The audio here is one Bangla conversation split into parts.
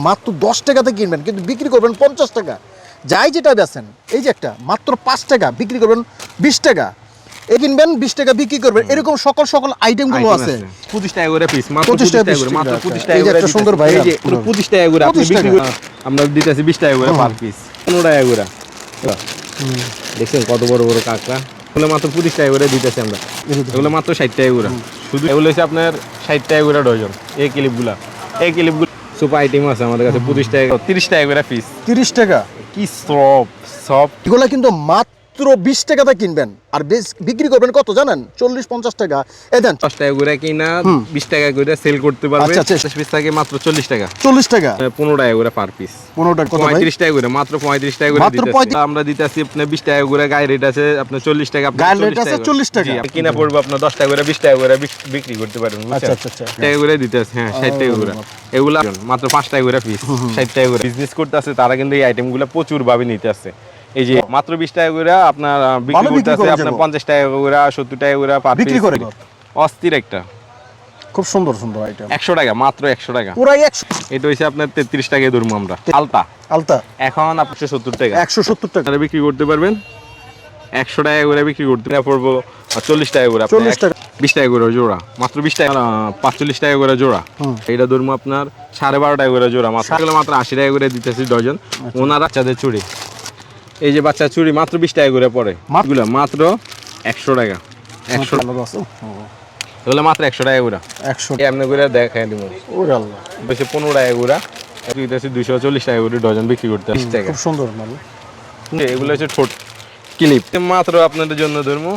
মাত্র 10 টাকাতে কিনবেন কিন্তু বিক্রি করবেন 50 টাকা। যাই যেটা বেচেন, এই যে একটা মাত্র 5 টাকা বিক্রি করবেন 20 টাকা, এ কিনবেন 20 টাকা বিক্রি করবেন, এরকম সকল আইটেমগুলো আছে। 25 টাকা করে পিস, মাত্র 25 টাকা করে, মাত্র 25 টাকা করে। একটা সুন্দর ভাই, এই যে 25 টাকা করে আপনি বিক্রি করেন, আমরা দিতেছি 20 টাকা করে পার পিস, 15 টাকা করে। দেখছেন কত বড় বড় কাঁকড়া, এগুলো মাত্র 25 টাকা করে দিতেছি আমরা, এগুলো মাত্র 60 টাকা করে। শুধু এগুলো হচ্ছে আপনার 60 টাকা করে ডজন। এই ক্লিপগুলো সুপার আইটেম আছে আমাদের কাছে 25 টাকা, 30 টাকা করে পিস। 30 টাকা কি সব এগুলা কিন্তু মাত্র 20 টাকাতে কিনবেন আর বিক্রি করবেন কত জানেন? 40-50 টাকা। এই দেন 10 টাকা করে কিনা 20 টাকা করে সেল করতে পারবে। 50 পিস থাকে মাত্র 40 টাকা। 40 টাকা 15 টাকা করে পার পিস। 15 টাকা কত ভাই? 35 টাকা করে, মাত্র 35 টাকা করে দিতেছি আমরা। দিতেছি আপনি 20 টাকা করে, গায়ে রেট আছে আপনার 40 টাকা, গায়ে রেট আছে 40 টাকা। কিনা পড়বে আপনার 10 টাকা করে, 20 টাকা করে বিক্রি করতে পারবেন। আচ্ছা টাকা করে দিতেছি, হ্যাঁ 60 টাকা করে। এগুলা মাত্র 5 টাকা করে পিস, 60 টাকা করে। বিজনেস করতে আছে তারা কিন্তু এই আইটেমগুলো প্রচুর ভাবে নিতে আছে। এই যে মাত্র 20 টাকা করে আপনার বিক্রি করতে আছে, আপনার 50 টাকা করে, 70 টাকা করে পার পিস বিক্রি করে। অস্থির একটা খুব সুন্দর সুন্দর আইটেম। 100 টাকা, মাত্র 100 টাকা পুরাই 100। এটা হইছে আপনার 33 টাকায় ধরবো আমরা। আলতা এখন আপনি 170 টাকা, 170 টাকা বিক্রি করতে পারবেন। 100 টাকা করে বিক্রি করতে পড়বো 40 টাকা করে, 40 টাকা 20 টাকা করে জোড়া, মাত্র 20 টাকা, 45 টাকা করে জোড়া। এইটা ধরবো আপনার 12.5 টাকা করে জোড়া, মাত্র 80 টাকা করে দিতেছি ডজন। ওনার বাচ্চাদের চুড়ি, এই যে বাচ্চা চুড়ি মাত্র 20 টাকা করে পড়ে, এগুলো মাত্র 100 টাকা। 100 এগুলো মাত্র 100 টাকা করে। 100 এমনি করে দেখাই দিব। ওরে আল্লাহ, বেশি 15 টাকা করে, দিতেছি 240 টাকা করে ডজন বিক্রি করতে। 20 টাকা খুব সুন্দর মাল। এগুলো হচ্ছে ছোট ক্লিপ, মাত্র আপনাদের জন্য ধরবো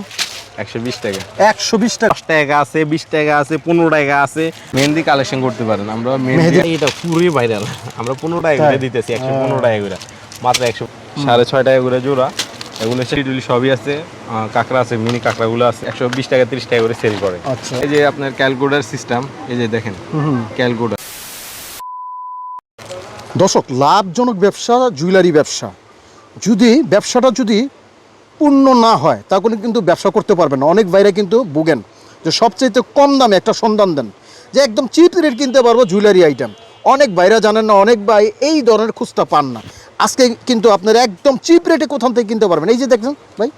120 টাকা। 120 টাকা 10 টাকা আছে, 20 টাকা আছে, 15 টাকা আছে। মেহেন্দি কালেকশন করতে পারেন, আমরা মেহেন্দি এটা পুরোই ভাইরাল। আমরা 15 টাকা করে দিতেছি, 115 টাকা করে, মাত্র 6.5 টাকা করে জোড়া। এগুলো শিডুলি সবই আছে, কাঁকড়া আছে, মিনি কাঁকড়াগুলো আছে, 120 টাকা 30 টাকা করে সেল করে। এই যে আপনার ক্যালকুলেটর সিস্টেম, এই যে দেখেন ক্যালকুলেটর। দর্শক, লাভজনক ব্যবসা জুয়েলারি ব্যবসা। যদি ব্যবসাটা যদি পূর্ণ না হয় তাহলে কিন্তু ব্যবসা করতে পারবেন না। অনেক ভাইরা কিন্তু ভোগেন যে সবচেয়ে কম দামে একটা সন্ধান দেন যে একদম চিপ রেট কিনতে পারবো জুয়েলারি আইটেম। অনেক ভাইরা জানেন না, অনেক ভাই এই ধরনের খুঁজটা পান না। আজকে কিন্তু আপনারা একদম চিপ রেটে কোথাও থেকে কিনতে পারবেন। এই যে দেখছেন ভাই,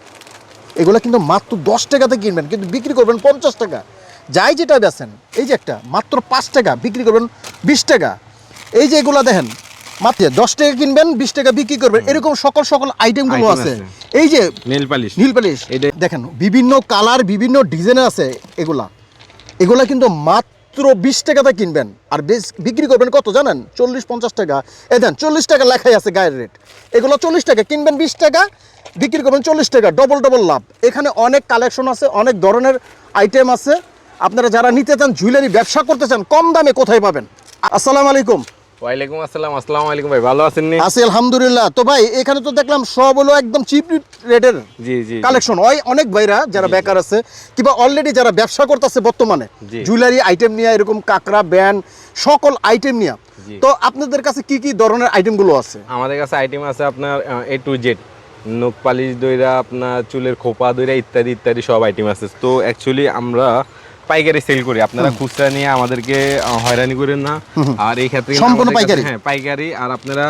এগুলো কিন্তু মাত্র 10 টাকাতে কিনবেন কিন্তু বিক্রি করবেন 50 টাকা। যাই যেটা বেচেন, এই যে একটা মাত্র 5 টাকা বিক্রি করবেন 20 টাকা। এই যে এগুলো দেখেন মাত্র 10 টাকা কিনবেন 20 টাকা বিক্রি করবেন, এরকম সকল আইটেমগুলো আছে। এই যে নীল পালিশ দেখেন, বিভিন্ন কালার বিভিন্ন ডিজাইনের আছে। এগুলা কিন্তু মাত্র 20 টাকাতে কিনবেন আর বিক্রি করবেন কত জানেন? 40-50 টাকা। এই দেন 40 টাকা লেখাই আছে গায়ের রেট। এগুলো 40 টাকা কিনবেন, 20 টাকা বিক্রি করবেন 40 টাকা, ডবল লাভ। এখানে অনেক কালেকশন আছে, অনেক ধরনের আইটেম আছে। আপনারা যারা নিতে চান, জুয়েলারি ব্যবসা করতে চান, কম দামে কোথায় পাবেন? আসসালামু আলাইকুম। ওয়ালাইকুম আসসালাম। আসসালামু আলাইকুম ভাই, ভালো আছেন? আছি আলহামদুলিল্লাহ। তো ভাই এখানে তো দেখলাম সব হলো একদম চিপ রেটের কালেকশন। অনেক ভাইরা যারা বেকার আছে কিংবা অলরেডি যারা ব্যবসা করতেছে বর্তমানে জুয়েলারি আইটেম নিয়ে, এরকম কাঁকড়া ব্যান্ড সকল আইটেম নিয়ে, তো আপনাদের কাছে কি কি ধরনের আইটেমগুলো আছে? আমাদের কাছে আইটেম আছে আপনার A to Z, নখ পালিশ দইরা, আপনার চুলের খোপা দইরা, ইত্যাদি ইত্যাদি সব আইটেম আছে। তো অ্যাকচুয়ালি আমরা পাইকারি সেল করি, আপনারা খুচরা নিয়ে আমাদেরকে হয়রানি করেন না। আর এই ক্ষেত্রে সম্পূর্ণ পাইকারি। হ্যাঁ পাইকারি। আর আপনারা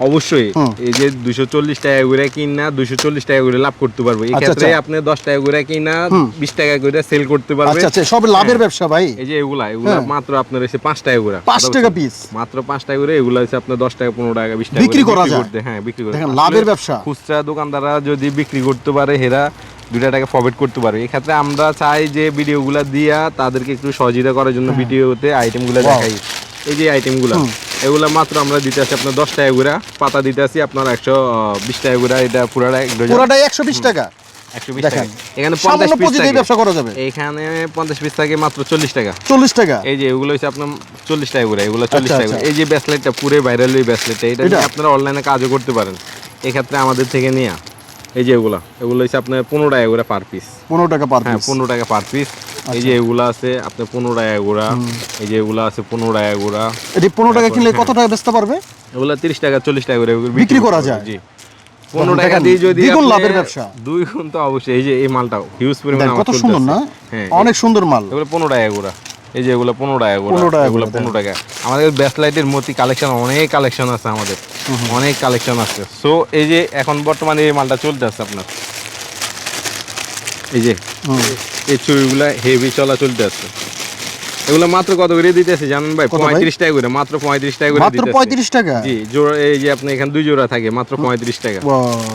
অবশ্যই এই যে 240 টাকা করে কিনা 240 টাকা করে লাভ করতে পারবো। এই ক্ষেত্রে আপনি 10 টাকা করে কিনা 20 টাকা করে সেল করতে পারবেন। আচ্ছা, সব লাভের ব্যবসা ভাই। এই যে এগুলা মাত্র আপনার এসে 5 টাকা করে, 5 টাকা পিস, মাত্র 5 টাকা করে। এগুলা হচ্ছে আপনার 10 টাকা 15 টাকা 20 টাকা বিক্রি করা যায়। হ্যাঁ বিক্রি করে, দেখেন লাভের ব্যবসা। খুচরা দোকানদাররা যদি বিক্রি করতে পারে, হেরা 2 টাকা প্রফিট করতে পারবে। এই ক্ষেত্রে আমরা চাই যে ভিডিওগুলো দিয়া তাদেরকে একটু সহযোগিতা করার জন্য ভিডিওতে আইটেমগুলো দেখাই। এই যে আইটেমগুলো, এগুলো মাত্র আমরা দিতে আসি আপনার 10 টাকা করে, পাতা দিতে আসি আপনার 120 টাকা করে। এটা পুরাটাই 120 টাকা। 120 টাকা। এখানে 50 পিস থাকে, ব্যবসা করা যাবে। এখানে 50 পিস থাকে মাত্র 40 টাকা। 40 টাকা। এই যে এগুলো হচ্ছে আপনার 40 টাকা করে, এগুলো 40 টাকা। এই যে ব্রেসলেটটা পুরো ভাইরাল, এই ব্রেসলেটটা এটা নিয়ে আপনারা অনলাইনে কাজও করতে পারেন। এই ক্ষেত্রে আমাদের থেকে নিয়ে এই যে এগুলো হচ্ছে আপনার 15 টাকা করে পার পিস। 15 টাকা পার পিস। হ্যাঁ 15 টাকা পার পিস। এই যে এগুলো আছে আপনার 15 টাকা গোড়া। এই যে এগুলো আছে 15 টাকা গোড়া। এটি 15 টাকা কিনলে কত টাকা বেচতে পারবে? এগুলো 30 টাকা 40 টাকা করে বিক্রি করা যায়। জি, 15 টাকা দিয়ে যদি দ্বিগুণ লাভের ব্যবসা। 2 গুণ তো অবশ্যই। এই যে এই মালটাও হিউজ পরিমাণে কত সুন্দর না? হ্যাঁ অনেক সুন্দর মাল। এগুলো 15 টাকা গোড়া। এই যে এগুলো 15 টাকা করে, 15 টাকা এগুলো করে, 15 টাকা। আমাদের বেস্ট লাইটের মতি কালেকশন, অনেক কালেকশন আছে আমাদের, অনেক কালেকশন আছে। সো এই যে এখন বর্তমানে এই মালটা চলতে আছে আপনার, এই যে এই চুড়িগুলা হেভি চলা চলতে আছে। এগুলো মাত্র কত করে দিতেছে জানেন ভাই? 35 টাকা করে, মাত্র 35 টাকা করে মাত্র দিতেছে। 35 টাকা? জি, জোড়া এই যে আপনি এখানে 2 জোড়া থাকে মাত্র 35 টাকা।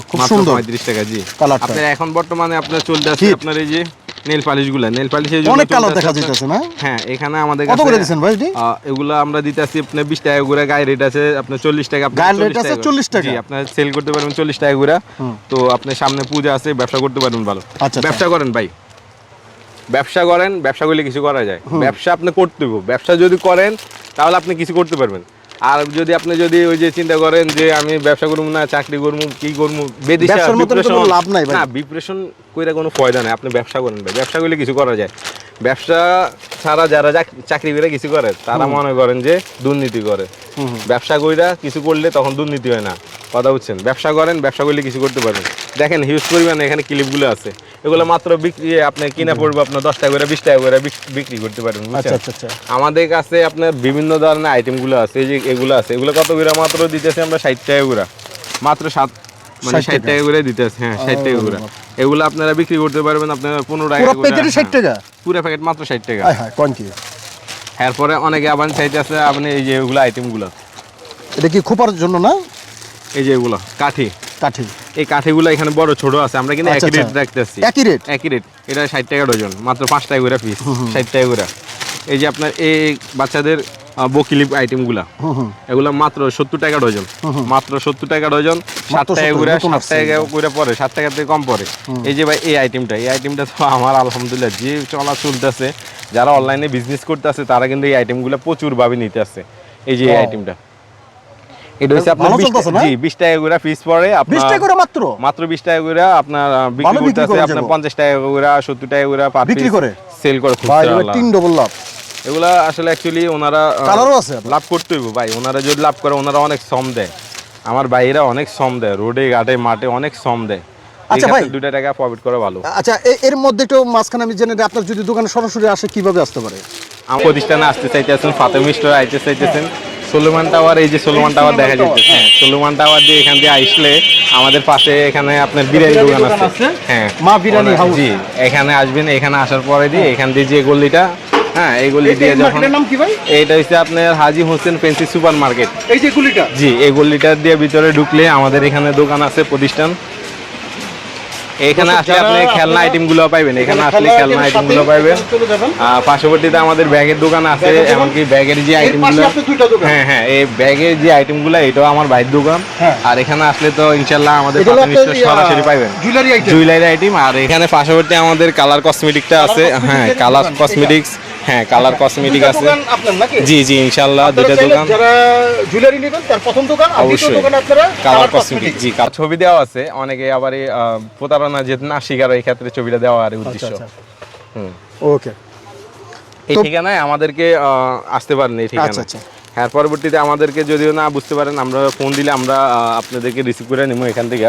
খুব মাত্র সুন্দর 35 টাকা। জি, কালারটা। আপনার এখন বর্তমানে আপনার চলতে আছে আপনার এই যে নেল পালিশগুলা, নেল পালিশের জন্য অনেক কালার চলতে দেখা আছে আপনার- যাইতেছে না? হ্যাঁ, এখানে আমাদের কত করে দিবেন ভাই এটি? এগুলা আমরা দিতেছি আপনার 20 টাকা করে, গায়ে রেট আছে আপনার 40 টাকা। আপনার গায়ের রেট আছে 40 টাকা? জি, আপনার সেল করতে পারবেন 40 টাকা করে। তো আপনি সামনে পূজা আছে, ব্যবসা করতে পারবেন ভালো। আচ্ছা, ব্যবসা করেন ভাই, ব্যবসা করেন, ব্যবসা করলে কিছু করা যায়। ব্যবসা আপনি করতে হবে, ব্যবসা যদি করেন তাহলে আপনি কিছু করতে পারবেন। আর যদি আপনি যদি ওই যে চিন্তা করেন যে আমি ব্যবসা করবো না, চাকরি করবো, কি করবো, ব্যবসার মতো কোনো লাভ নাই ভাই। না, ডিপ্রেশন কইরা কোনো ফায়দা নাই। আপনি ব্যবসা করেন ভাই, ব্যবসা করলে কিছু করা যায়। ব্যবসা ছাড়া যারা চাকরি করে কিছু করে তারা মনে করেন যে দুর্নীতি করে। ব্যবসা কইরা কিছু করলে তখন দুর্নীতি হয় না, কথা বুঝছেন? ব্যবসা করেন, ব্যবসা করলে কিছু করতে পারবেন। দেখেন হিউজ পরিমাণে এখানে ক্লিপগুলো আছে, এগুলো মাত্র বিক্রি আপনি কিনা পড়বে আপনার 10 টাকা করে, 20 টাকা করে বিক্রি করতে পারবেন, বুঝছেন? আচ্ছা। আমাদের কাছে আপনার বিভিন্ন ধরনের আইটেমগুলো আছে, এই যে এগুলো আছে, এগুলো কত করে মাত্র দিতেছি আমরা 60 টাকা করে, মাত্র 60 টাকা করে দিতেছি। হ্যাঁ, 60 টাকা করে। এগুলো আপনারা বিক্রি করতে পারবেন আপনার 15 টাকা পুরো করে। প্যাকেটে 60 টাকা? পুরো প্যাকেট মাত্র 60 টাকা। হ্যাঁ, কোন কি? এরপরে অনেকে আবার চাইতে আছে আপনি এই যে এগুলো আইটেমগুলো, এটা কি খোপার জন্য না? এই যে এগুলো কাঠি, কাঠি। এই কাঠিগুলো এখানে বড় ছোট আছে, আমরা কিন্তু একই রেট রাখতেছি। একই রেট? একই রেট। এটা 60 টাকা ডজন, মাত্র 5 টাকা করে পিস, 60 টাকা করে। এই যে আপনার এই বাচ্চাদের বকিলিপ আইটেমগুলা, এগুলা মাত্র 70 টাকা ডজন, মাত্র 70 টাকা ডজন, 7 টাকা করে, 7 টাকা করে পরে, 7 টাকা থেকে কম পড়ে। এই যে ভাই এই আইটেমটা তো আমার আলহামদুলিল্লাহ যে চলা চলতেছে, যারা অনলাইনে বিজনেস করতেছে তারা কিন্তু এই আইটেমগুলো প্রচুর ভাবে নিতে আসছে। এই যে এই আইটেমটা, এটা হচ্ছে আপনার 20 টাকা করে পিস পড়ে, আপনার 20 টাকা করে মাত্র 20 টাকা করে আপনার বিক্রি করতেছে আপনার 50 টাকা করে, 70 টাকা করে পার বিক্রি করে সেল করে। ভাই এটা 3 ডবল লাভ। এগুলা আসলে অ্যাকচুয়ালি ওনারা কালারও আছে, লাভ করতে হইব ভাই। ওনারা যদি লাভ করে, ওনারা অনেক শ্রম দেয়, আমার ভাইয়েরা অনেক শ্রম দেয়, রোডে ঘাটে মাঠে অনেক শ্রম দেয়। আচ্ছা ভাই, 2 টাকা প্রফিট করে ভালো। আচ্ছা এর মধ্যে একটু মাঝখানে আমি জেনে আপনার যদি দোকানে সরাসরি আসে কিভাবে আসতে পারে? আমার প্রতিষ্ঠানে আসতে চাইতেছেন, ফাতেমা স্টোর আইতে চাইতেছেন, সুলেমান টাওয়ার, এই যে সুলেমান টাওয়ার দেখা যাচ্ছে, হ্যাঁ, সুলেমান টাওয়ার দিয়ে এখান দিয়ে আসলে আমাদের পাশে এখানে আপনার বিরিয়ানি দোকান আছে, হ্যাঁ, মা বিরিয়ানি হাউস। জি, এখানে আসবেন, এখানে আসার পরে দিয়ে এখান দিয়ে যে গলিটা, হ্যাঁ, এই গলি দিয়ে যখন, নাম কি ভাই? এইটা হচ্ছে আপনার হাজী হোসেন ফেন্সি সুপার মার্কেট, এই যে গলিটা? জি, এই গলিটা দিয়ে ভিতরে ঢুকলে আমাদের এখানে দোকান আছে, প্রতিষ্ঠান। এখানে আসলে আপনি খেলনা আইটেমগুলো পাইবেন, এখানে আসলে খেলনা আইটেমগুলো পাইবেন। পার্শ্ববর্তীতে আমাদের ব্যাগের দোকান আছে, এমনকি ব্যাগের যে আইটেমগুলো, হ্যাঁ, এই ব্যাগের যে আইটেমগুলো এটাও আমার ভাইয়ের দোকান। আর এখানে আসলে তো ইনশাল্লাহ আমাদের সরাসরি পাইবেন জুয়েলারি আইটেম। আর এখানে পার্শ্ববর্তী আমাদের কালার কসমেটিকটা আছে, হ্যাঁ, কালার কসমেটিক্স, হ্যাঁ, কালার কসমেটিক আছে। জি, ইনশাল্লাহ দুটো দোকান। যারা জুয়েলারি নেবেন তার প্রথম দোকান, আর দ্বিতীয় দোকান আপনারা কালার কসমেটিক। জি, ছবি দেওয়া আছে, অনেকে আবার প্রতারণা যে না শিকার, এই ক্ষেত্রে ছবিটা দেওয়া আর উদ্দেশ্য। ওকে, এই ঠিকানায় আমাদেরকে আসতে পারেন, এই ঠিকানা। আচ্ছা। হ্যাঁ, পরবর্তীতে আমাদেরকে যদিও না বুঝতে পারেন, আমরা ফোন দিলে আমরা আপনাদেরকে রিসিভ করে নেবো এখান থেকে।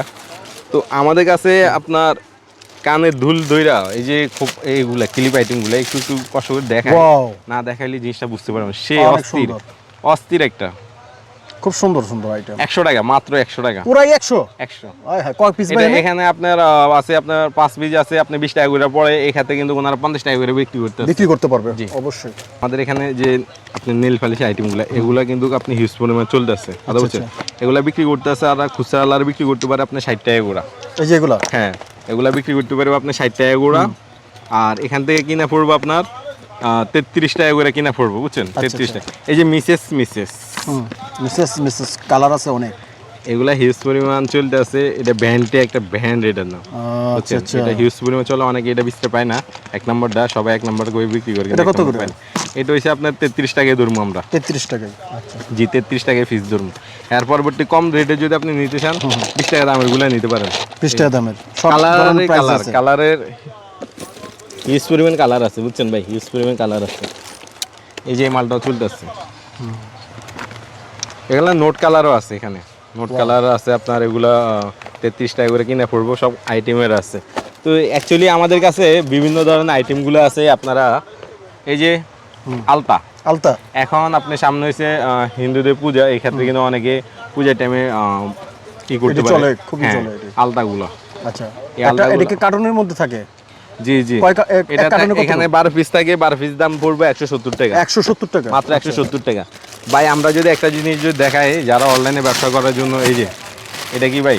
তো আমাদের কাছে আপনার কানের দুল দইরা এই যে খুব এইগুলা ক্লিপ আইটেমগুলো একটু কষ্ট করে দেখায়, না দেখাইলে জিনিসটা বুঝতে পারবেন। সে অস্থির একটা খুব সুন্দর আইটেম। 100 টাকা, মাত্র 100 টাকা, পুরাই 100। কয় পিস ভাই? এখানে আপনার আছে আপনার 5 পিস আছে, আপনি 20 টাকা করে পড়ে, এই খাতে কিন্তু ওনারা 50 টাকা করে বিক্রি করতে পারবে। জি, অবশ্যই। আমাদের এখানে যে আপনি নেল পালিশ আইটেমগুলো, এগুলা কিন্তু আপনি হিউজ পরিমাণে চলতে আছে, কথা বলছেন, এগুলা বিক্রি করতে আছে। আর খুচরা আলার বিক্রি করতে পারে আপনি 60 টাকা করে। এই যে এগুলা, হ্যাঁ, এগুলা বিক্রি করতে পারবে আপনি 60 টাকা করে। আর এখান থেকে কিনা পড়বো আপনার 33 টাকা করে কিনা পড়বো, বুঝছেন, 33 টাকা। এই যে মিসেস কালার আছে অনেক, এগুলা হিউজ পরিমাণ চলতে আছে। এটা ব্র্যান্ডে একটা ব্র্যান্ড, এটার নাম। আচ্ছা, এটা হিউজ পরিমাণ চলে, অনেকে এটা বেচতে পায় না। 1 নাম্বারটা সবাই 1 নাম্বার করে বিক্রি করে। এটা কত করে? এটা হইছে আপনার 33 টাকায় ধরবো আমরা। 33 টাকায়? আচ্ছা জি, 33 টাকায় পিস ধরবো। এর পরবর্তী কম রেটে যদি আপনি নিতে চান, 20 টাকা দামের গুলা নিতে পারেন। 20 টাকা দামের কালারের হিউজ পরিমাণ কালার আছে, বুঝছেন ভাই, হিউজ পরিমাণ কালার আছে। এই যে মালটাও চলতেছে, এগুলা নোট কালারও আছে, এখানে নোট কালার আছে আপনার। এগুলা 33 টাকা করে কিনে পড়বো, সব আইটেমের আছে। তো অ্যাকচুয়ালি আমাদের কাছে বিভিন্ন ধরনের আইটেমগুলো আছে। আপনারা এই যে আলতা। আলতা এখন আপনি সামনে হয়েছে হিন্দুদের পূজা, এই ক্ষেত্রে কিন্তু অনেকে পূজার টাইমে কি করতে এটা পারে, চলে, খুবই হ্যাঁ, চলে এটা। আলতাগুলো। আচ্ছা, এই আলতাগুলো- এটা কি কার্টুনের মধ্যে থাকে? জি জি, এক এটা কার্টুনে কত? এখানে 12 পিস থাকে, 12 পিস দাম পড়বে 170 টাকা, 170 টাকা, মাত্র 170 টাকা। ভাই আমরা যদি একটা জিনিস যদি দেখাই যারা অনলাইনে ব্যবসা করার জন্য, এই যে এটা কি ভাই,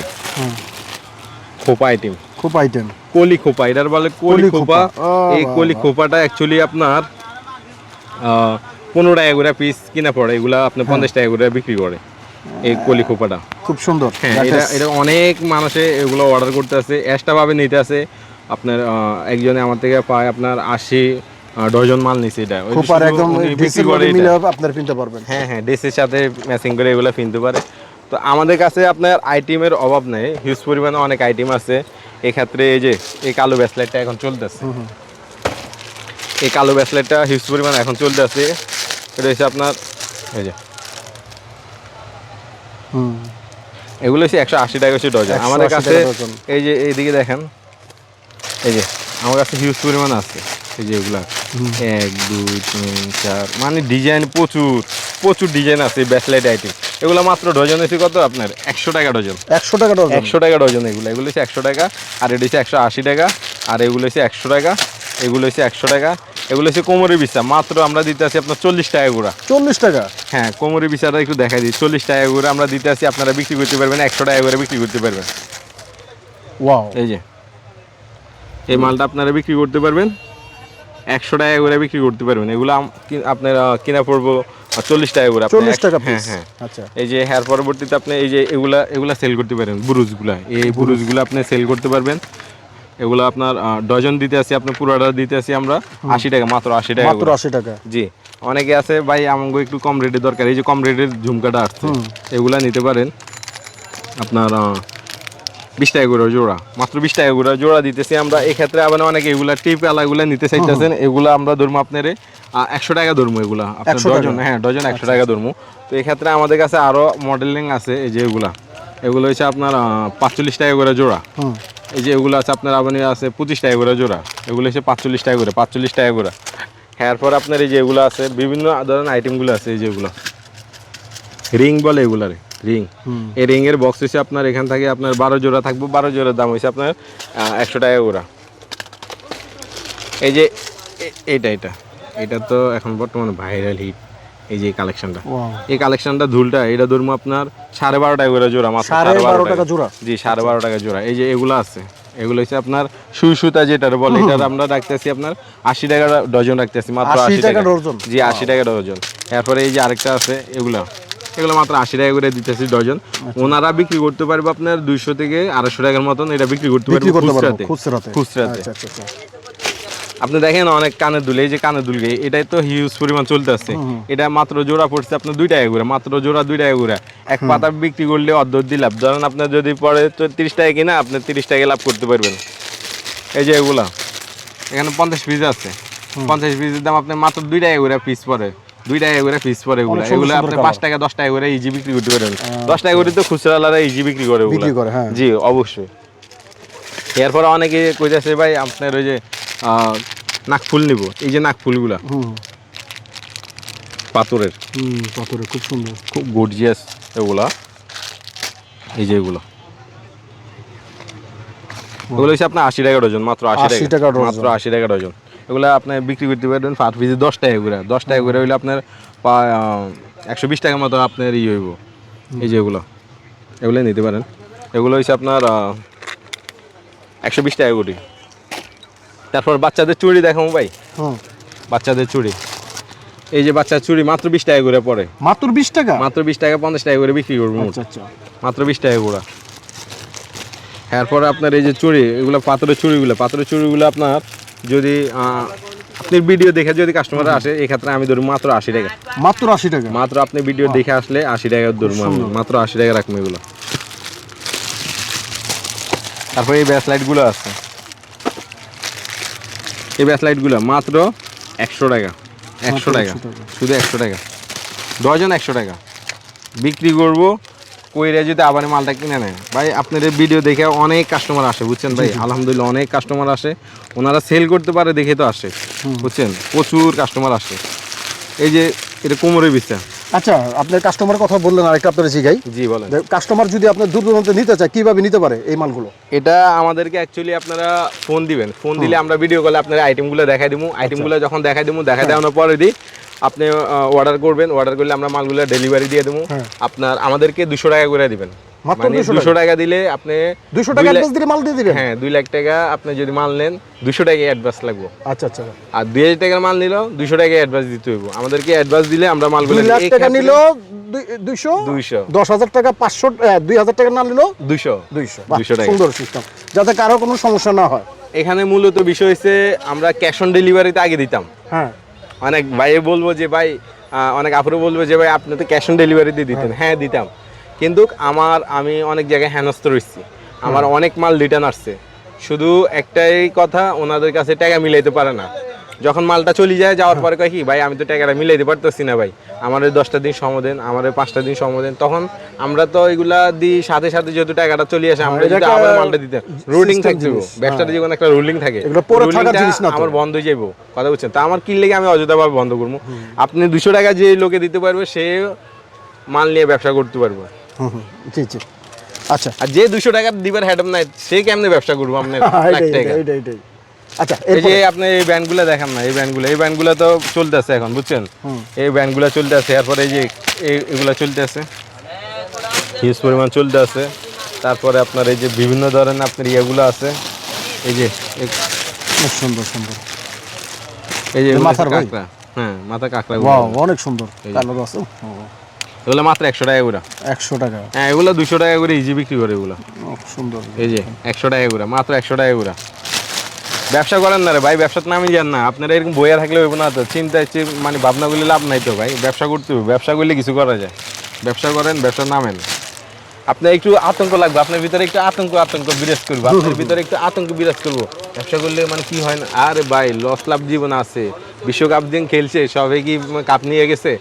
খোপা আইটেম, খুব আইটেম, কলি খোপা, এটার বলে কলি কলি খোপা। খোপা। এই কলি খোপাটা অ্যাকচুয়ালি আপনার 15 টাকা করে পিস কিনা পড়ে, এগুলা আপনি 50 টাকা করে বিক্রি করে এই কলি খোপাটা। খুব সুন্দর। হ্যাঁ, That এটা is- এটা অনেক মানুষে এগুলো অর্ডার করতে আছে, এক্সট্রা ভাবে নিতে আছে। আপনার একজনে আমার থেকে পায় আপনার 80 ডজন মাল নিছে, এটা ওই খোপার শুধু একদম উনি বিক্রি ডিসের করে মধ্যে এটা। মিলে আপনার কিনতে পারবেন। হ্যাঁ হ্যাঁ, ড্রেসের সাথে ম্যাচিং করে এগুলো কিনতে পারে। তো আমাদের কাছে আপনার আইটেমের অভাব নেই, হিউজ পরিমাণে অনেক আইটেম আছে। এক্ষেত্রে এই যে এই কালো ব্রেসলেটটা এখন চলতেছে, এই কালো ব্রেসলেটটা হিউজ পরিমাণে এখন চলতেছে। এটা হচ্ছে আপনার এই যে হুম, এগুলো হচ্ছে 180 টাকা হচ্ছে ডজন 180 আমাদের কাছে। টাকা ডজন। এই যে এইদিকে দেখেন, এই যে আমার কাছে হিউজ পরিমাণ আছে। এই যে এগুলা 1 2 3 4 মানে ডিজাইন প্রচুর প্রচুর ডিজাইন আছে ব্রেসলেট আইটেম। এগুলো মাত্র ডজন হচ্ছে কত আপনার 100 টাকা ডজন, 100 টাকা ডজন। 100 টাকা ডজন। এগুলো হচ্ছে 100 টাকা, আর এটা হচ্ছে 180 টাকা, আর এগুলো হচ্ছে 100 টাকা, এগুলো হচ্ছে 100 টাকা। এগুলো হচ্ছে কোমরের বিছা, মাত্র আমরা দিতে আছি আপনার 40 টাকা গুঁড়া। 40 টাকা? হ্যাঁ, কোমরের বিছাটা একটু দেখাই দিই, 40 টাকা করে আমরা দিতে আছি, আপনারা বিক্রি করতে পারবেন 100 টাকা করে বিক্রি করতে পারবেন। ওয়াও, এই যে এই মালটা আপনারা বিক্রি করতে পারবেন 100 টাকা করে বিক্রি করতে পারবেন। এগুলো আপনার কিনা পড়বো 40 টাকা করে। 40 টাকা হ্যাঁ পিস। হ্যাঁ। আচ্ছা, এই যে হ্যার পরবর্তীতে আপনি এই যে এগুলা সেল করতে পারেন, বুরুজগুলা, এই বুরুজগুলো আপনি সেল করতে পারবেন। এগুলো আপনার ডজন দিতে আছি, আপনার পুরোটা দিতে আছি আমরা 80 টাকা, মাত্র 80 টাকা মাত্র করে। 80 টাকা। জি, অনেকে আছে ভাই আমাকে একটু কম রেটের দরকার, এই যে কম রেটের ঝুমকাটা আসছে, এগুলা নিতে পারেন আপনার 20 টাকা করে জোড়া, মাত্র 20 টাকা করে জোড়া দিতেছি আমরা। এক্ষেত্রে আবার অনেকে এগুলা টিপ আলাগুলা নিতে চাইতেছেন, এগুলা আমরা ধরবো আপনার 100 টাকা ধরবো, এগুলা আপনার 100 টাকা? ডজন, হ্যাঁ ডজন 100 টাকা ধরবো। তো এক্ষেত্রে আমাদের কাছে আরো মডেলিং আছে, এই যে এগুলো হচ্ছে আপনার 45 টাকা করে জোড়া। এই যে এগুলো আছে আপনার আবার আছে 25 টাকা করে জোড়া, এগুলো হচ্ছে 45 টাকা করে, 45 টাকা করে। এরপর আপনার এই যে এগুলো আছে বিভিন্ন ধরনের আইটেমগুলো আছে, এই যে এগুলো রিং বলে, এগুলারে রিং। এই রিং এর বক্স হচ্ছে আপনার এখান থেকে আপনার 12 জোড়া থাকবে, 12 জোড়ার দাম হচ্ছে আপনার 100 টাকা করে। এই যে এটা তো এখন বর্তমানে ভাইরাল হিট, এই যে কালেকশনটা, এই কালেকশনটা ধুলটা এটা ধরবো আপনার 12.5 টাকা করে জোড়া, মাত্র 12.5 টাকা জোড়া। জি, 12.5 টাকা জোড়া। এই যে এগুলো আছে, এগুলো হচ্ছে আপনার সুই সুতা যেটার বলে, এটা আমরা রাখতেছি আপনার 80 টাকা ডজন রাখতেছি, মাত্র 80 টাকা ডজন। জি, 80 টাকা ডজন। এরপরে এই যে আরেকটা আছে, এগুলো মাত্র 80 টাকা করে দিতেছি ডজন। ওনারা বিক্রি করতে পারবে আপনার 200 থেকে 250 টাকার মতন, এটা বিক্রি করতে পারবে খুচরাতে। আচ্ছা আচ্ছা। আপনি দেখেন অনেক কানের দুল, এই যে কানের দুল, এটাই তো হিউজ পরিমাণ চলতে আছে। এটা মাত্র জোড়া পড়ছে আপনার 2 টাকা করে, মাত্র জোড়া 2 টাকা করে। এক পাতা বিক্রি করলে অর্ধ লাভ, ধরেন আপনার যদি পরে 30 টাকা কিনা আপনি 30 টাকা লাভ করতে পারবেন। এই যে এগুলা এখানে 50 পিস আছে, 50 পিসের দাম আপনার মাত্র 2 টাকা করে পিস পড়ে, 2 টাকা করে পিস পড়ে। এগুলো আপনি 5 টাকা 10 টাকা করে ইজি বিক্রি করতে পারবেন। 10 টাকা করে তো খুচরালারা ইজি বিক্রি করে ওগুলো। জি অবশ্যই। এরপরে অনেকে কইতাছে ভাই আপনার ওই যে নাকফুল নিব, এই যে নাকফুলগুলা পাথরের, খুব সুন্দর, খুব গর্জিয়াস এগুলা। এই যে এগুলো হচ্ছে আপনার 80 টাকা ডজন, মাত্র 80 টাকা, মাত্র 80 টাকা ডজন। এগুলো আপনি বিক্রি করতে পারবেন পার পিসে 10 টাকা করে, 10 টাকা করে হইলে আপনার 120 টাকার মতো আপনার হইব। এই যে এগুলো নিতে পারেন, এগুলো হচ্ছে আপনার 120 টাকা করে। তারপর বাচ্চাদের চুড়ি দেখাবো ভাই, বাচ্চাদের চুড়ি, এই যে বাচ্চার চুড়ি মাত্র 20 টাকা করে পড়ে, মাত্র 20 টাকা, মাত্র 20 টাকা 50 টাকা করে বিক্রি করবো, মাত্র 20 টাকা করে। এরপরে আপনার এই যে চুড়ি, এগুলো পাথরের চুড়িগুলো আপনার যদি আপনি ভিডিও দেখে যদি কাস্টমার আসে, এক্ষেত্রে আমি ধরুন মাত্র 80 টাকা, মাত্র 80 টাকা, মাত্র আপনি ভিডিও দেখে আসলে 80 টাকা ধরবো আমি, মাত্র 80 টাকা রাখবো এগুলো। তারপরে এই ব্রেসলাইটগুলো আছে, এই ব্রেসলাইটগুলো মাত্র 100 টাকা, 100 টাকা, শুধু 100 টাকা ডজন, 100 টাকা বিক্রি করবো। কইরা যদি আবার মালটা কিনে নেয় ভাই, আপনাদের ভিডিও দেখে অনেক কাস্টমার আসে, বুঝছেন ভাই, আলহামদুলিল্লাহ অনেক কাস্টমার আসে, ওনারা সেল করতে পারে দেখে তো আসে, বুঝছেন, প্রচুর কাস্টমার আসে। এই যে এটা কোমরের বিছনা। আচ্ছা, আপনার কাস্টমারের কথা বললেন, আরেকটা আপনার জিগাই। জি বলেন। কাস্টমার যদি আপনার দূর দূরান্তে নিতে চায় কিভাবে নিতে পারে এই মালগুলো? এটা আমাদেরকে অ্যাকচুয়ালি আপনারা ফোন দিবেন, ফোন দিলে আমরা ভিডিও কলে আপনার আইটেমগুলো দেখাই দেবো। আইটেমগুলো যখন দেখাই দেবো, দেখা দেওয়ানোর পরে দিই আপনি অর্ডার করবেন, অর্ডার করলে আমরা মালগুলো ডেলিভারি দিয়ে দেবো। আপনার আমাদেরকে 200 টাকা করে দিবেন, মাত্র মানে 200 টাকা দিলে আপনি 200 টাকা অ্যাডভান্স দিলে মাল দিয়ে দিবেন। হ্যাঁ 2 লাখ টাকা আপনি যদি মাল নেন 200 টাকা অ্যাডভান্স লাগবে। আচ্ছা আচ্ছা। আর 2000 টাকার মাল নিলেও 200 টাকা অ্যাডভান্স দিতে হইব। আমাদেরকে অ্যাডভান্স দিলে আমরা মালগুলো 2 লাখ টাকা নিলো 200, 10,000 টাকা 500, 2,000 টাকা না নিলো 200 200 টাকা। সুন্দর সিস্টেম, যাতে কারো কোনো সমস্যা না হয়। এখানে মূলত বিষয় হচ্ছে আমরা ক্যাশ অন ডেলিভারিতে আগে দিতাম। হ্যাঁ, অনেক ভাই বলবো যে ভাই, অনেক আপুরও বলবো যে ভাই আপনি তো ক্যাশ অন ডেলিভারি দিয়ে দিতেন। হ্যাঁ দিতাম, কিন্তু আমি অনেক জায়গায় হেনস্থ রয়েছি, আমার অনেক মাল রিটার্ন আসছে। শুধু একটাই কথা, ওনাদের কাছে টাকা মিলাইতে পারে না। যখন মালটা চলে যায়, যাওয়ার পরে কয় কি ভাই আমি তো টাকাটা মিলাইতে পারতেছি না ভাই, আমার 10টা দিন সময় দেন, আমার 5টা দিন সময় দেন। তখন আমরা তো এগুলা দিই সাথে সাথে, যেহেতু টাকাটা চলে আসে আমরা যদি আবার মালটা দিতে রুলিং থাকবে, ব্যবসাটা যেমন একটা রুলিং থাকে, আমার বন্ধ হয়ে যাবো। কথা বুঝছেন? তা আমার কি লেগে আমি অযথাভাবে বন্ধ করবো? আপনি 200 টাকা যে লোকে দিতে পারবে সে মাল নিয়ে ব্যবসা করতে পারবো। জি জি। আচ্ছা, আর যে 200 টাকা দিবার হেডম নাই সে কেমনে ব্যবসা করবো আপনার লাখ টাকা? আচ্ছা, এই যে আপনি এই ব্যান্ডগুলো দেখান না, এই ব্যান্ডগুলো তো চলতেছে এখন, বুঝছেন? এই ব্যান্ডগুলো চলতেছে, এরপরে এই যে এগুলা চলতেছে, হিউজ পরিমাণ চলতেছে। তারপরে আপনার এই যে বিভিন্ন ধরনের আপনার ইয়েগুলো আছে, এই যে সুন্দর সুন্দর, এই যে মাথার কাঁকড়া, হ্যাঁ মাথা কাঁকড়া, অনেক সুন্দর কালার আছে। এগুলো মাত্র 100 টাকা করে। 100 টাকা? হ্যাঁ, এগুলো 200 টাকা করে ইজি বিক্রি করে এগুলো। সুন্দর। এই যে 100 টাকা করে, মাত্র 100 টাকা করে। ব্যবসা করেন না রে ভাই, ব্যবসাতে নামি যান না। আপনারা এরকম বইয়া থাকলে হইব না তো, চিন্তায় মানে ভাবনা করলে লাভ নাই তো ভাই। ব্যবসা করতে হবে, ব্যবসা করলে কিছু করা যায়। ব্যবসা করেন, ব্যবসা নামেন। আপনার একটু আতঙ্ক লাগবে, আপনার ভিতরে একটু আতঙ্ক বিরাজ করবো, আপনার ভিতরে একটু আতঙ্ক বিরাজ করবো। ব্যবসা করলে মানে কি হয় না, আরে ভাই লস লাভ জীবন আছে। বিশ্বকাপ দিন খেলছে, সবে কি কাপ নিয়ে গেছে?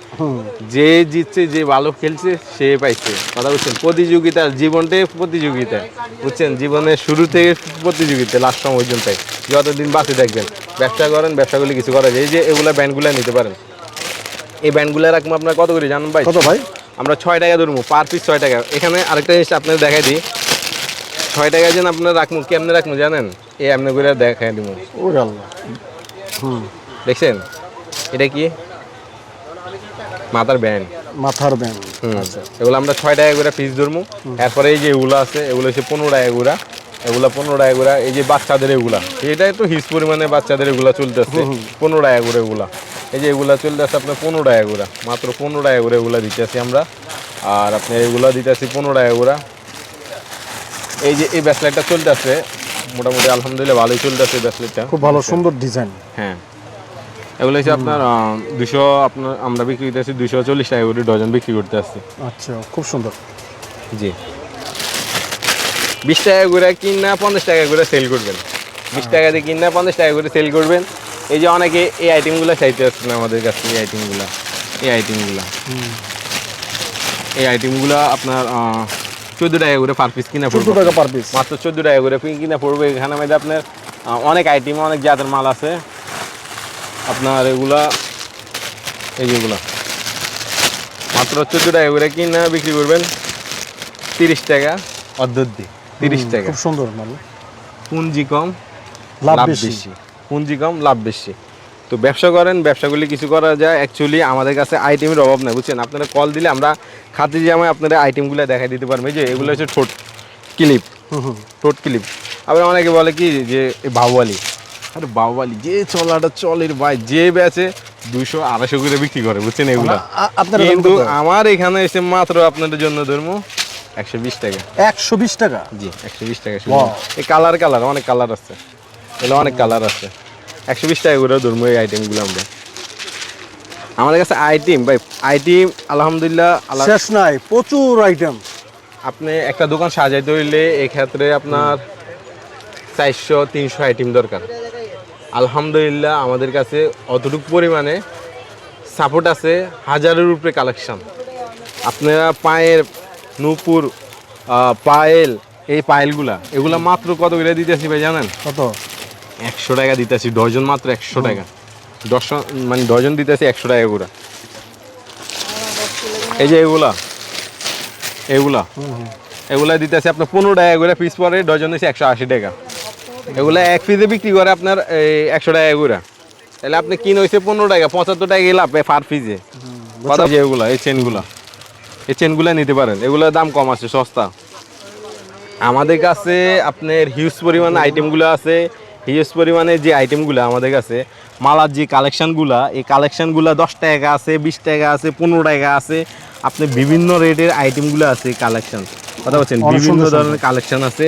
যে জিতছে, যে ভালো খেলছে সে পাইছে। কথা বুঝছেন? প্রতিযোগিতা, জীবনটাই প্রতিযোগিতা, বুঝছেন? জীবনের শুরু থেকে প্রতিযোগিতা, লাস্ট সময় পর্যন্ত যতদিন বাঁচে থাকবেন। ব্যবসা করেন, ব্যবসা করলে কিছু করা যায়। এই যে এগুলা ব্যান্ডগুলো নিতে পারেন, এই ব্যান্ডগুলো রাখবো আপনার কত করে জানেন ভাই? কত ভাই? আমরা 6 টাকা ধরবো, পার পিস 6 টাকা। এখানে আরেকটা জিনিস আপনাদের দেখাই দিই, 6 টাকা যেন আপনার রাখবো, কেমনে রাখবো জানেন? এই এমনি করে দেখাই দিব। দেখছেন এটা কি? মাথার ব্যান্ড। এগুলো আমরা 6 টাকা করে পিস ধরবো। এরপরে এই যে এগুলো আছে, এগুলো হচ্ছে 15 টাকা করে, এগুলো 15 টাকা করে। এই যে বাচ্চাদের এগুলা, এটা একটু হিউজ পরিমাণে বাচ্চাদের এগুলা চলতেছে 15 টাকা করে এগুলা। এই যে এগুলা চলতেছে আপনার 15 টাকা করে, মাত্র 15 টাকা করে এগুলা দিতেছি আমরা। আর আপনি এগুলা দিতেছি 15 টাকা করে। এই যে এই ব্যাসলেটটা চলতেছে মোটামুটি আলহামদুলিল্লাহ ভালোই চলতেছে ব্যাসলেটটা, খুব ভালো সুন্দর ডিজাইন। হ্যাঁ, এগুলো হচ্ছে আপনার 200, আপনার আমরা বিক্রি করতেছি 240 টাকা করে ডজন বিক্রি করতে আসছি। আচ্ছা, খুব সুন্দর। জি, 20 টাকা করে কিনা 50 টাকা করে সেল করবেন, 20 টাকা দিয়ে কিনা 50 টাকা করে সেল করবেন। এই যে অনেকে এই আইটেমগুলো চাইতে আসছেন আমাদের কাছে, এই আইটেমগুলো আপনার 14 টাকা করে পার পিস কিনা পড়বে। 14 টাকা পার পিস, মাত্র 14 টাকা করে কিনা পড়বে। এখানে মধ্যে আপনার অনেক আইটেম, অনেক জাতের মাল আছে আপনার। এগুলা এই যেগুলো মাত্র 14 টাকা করে কিনা বিক্রি করবেন 30 টাকা অর্ধি, 30 টাকা। খুব সুন্দর মাল, পুঁজি কম লাভ বেশি, পুঁজি কম লাভ বেশি। তো ব্যবসা করেন, ব্যবসা করলে কিছু করা যায়। অ্যাকচুয়ালি আমাদের কাছে আইটেমের অভাব নাই, বুঝছেন? আপনারা কল দিলে আমরা খাতে জামায় আপনাদের আইটেমগুলো দেখাই দিতে পারবো। এই যে এগুলো হচ্ছে ঠোঁট ক্লিপ। আবার অনেকে বলে কি যে বাহুয়ালি, আরে বাহুয়ালি যে চলাটা চলের ভাই, যে বেচে 200-250 করে বিক্রি করে, বুঝছেন? এগুলো কিন্তু আমার এখানে এসে মাত্র আপনাদের জন্য ধরবো 120 টাকা। 120 টাকা? জি, 120 টাকা। এই কালার অনেক কালার আছে, এগুলো অনেক কালার আছে। 120 টাকা করে ধরবো এই আইটেমগুলো আমরা। আমাদের কাছে আইটেম ভাই, আইটেম আলহামদুলিল্লাহ শেষ নাই, প্রচুর আইটেম। আপনি একটা দোকান সাজাইতে হইলে এক্ষেত্রে আপনার 400-300 আইটেম দরকার। আলহামদুলিল্লাহ আমাদের কাছে অতটুকু পরিমাণে সাপোর্ট আছে, 1000-এর উপরে কালেকশন। আপনারা পায়ের নূপুর, পায়েল, এই পায়েলগুলা এগুলা মাত্র কত করে দিতেছি ভাই জানেন? কত? 100 টাকা দিতেছি ডজন, মাত্র 100 টাকা। মানে ডজন দিতেছি 100 টাকা করে। এই যে এগুলা এগুলা দিতেছে আপনার 15 টাকা করে পিস পরে, ডজন হচ্ছে 180 টাকা। এগুলা এক পিসে বিক্রি করে আপনার 100 টাকা করে। তাহলে আপনি কিনে হয়েছে 15 টাকা, 75 টাকা লাভ পার পিসে। কথা যে এগুলা এই চেনগুলা নিতে পারেন, এগুলোর দাম কম আছে, সস্তা। আমাদের কাছে আপনার হিউজ পরিমাণে আইটেমগুলো আছে। হিউজ পরিমাণে যে আইটেমগুলো আমাদের কাছে, মালার যে কালেকশানগুলা, এই কালেকশানগুলো 10 টাকা আছে, 20 টাকা আছে, 15 টাকা আছে। আপনি বিভিন্ন রেটের আইটেমগুলো আছে কালেকশন, কথা বলছেন, বিভিন্ন ধরনের কালেকশন আছে।